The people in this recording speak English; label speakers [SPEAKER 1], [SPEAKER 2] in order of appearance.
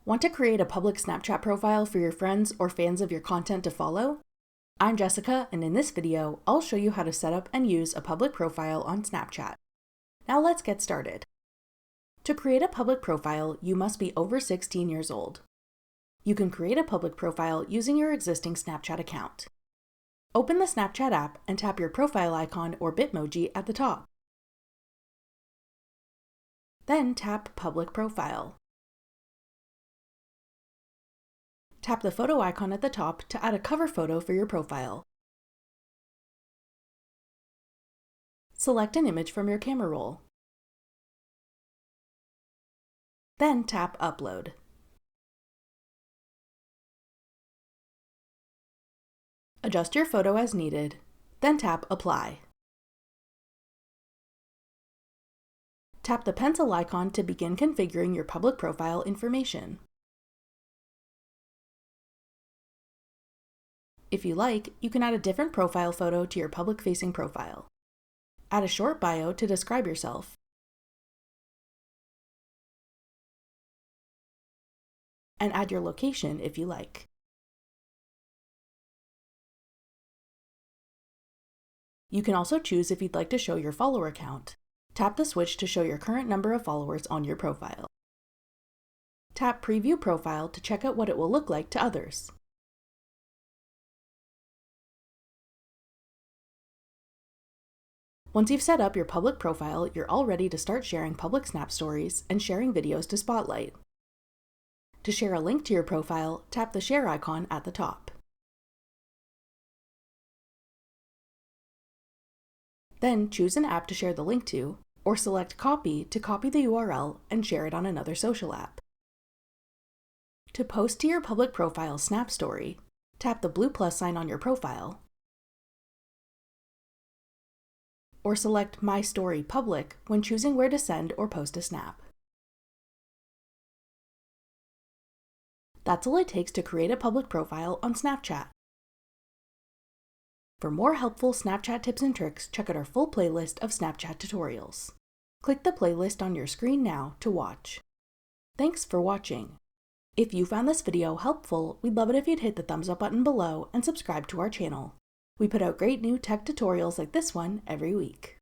[SPEAKER 1] Want to create a public Snapchat profile for your friends or fans of your content to follow? I'm Jessica, and in this video, I'll show you how to set up and use a public profile on Snapchat. Now let's get started. To create a public profile, you must be over 16 years old. You can create a public profile using your existing Snapchat account. Open the Snapchat app and tap your profile icon or Bitmoji at the top. Then tap Public Profile. Tap the photo icon at the top to add a cover photo for your profile. Select an image from your camera roll. Then tap Upload. Adjust your photo as needed, then tap Apply. Tap the pencil icon to begin configuring your public profile information. If you like, you can add a different profile photo to your public-facing profile. Add a short bio to describe yourself. And add your location if you like. You can also choose if you'd like to show your follower count. Tap the switch to show your current number of followers on your profile. Tap Preview Profile to check out what it will look like to others. Once you've set up your public profile, you're all ready to start sharing public Snap stories and sharing videos to Spotlight. To share a link to your profile, tap the share icon at the top. Then choose an app to share the link to, or select Copy to copy the URL and share it on another social app. To post to your public profile Snap story, tap the blue plus sign on your profile, or select My Story Public when choosing where to send or post a snap. That's all it takes to create a public profile on Snapchat. For more helpful Snapchat tips and tricks, check out our full playlist of Snapchat tutorials. Click the playlist on your screen now to watch. Thanks for watching. If you found this video helpful, we'd love it if you'd hit the thumbs up button below and subscribe to our channel. We put out great new tech tutorials like this one every week.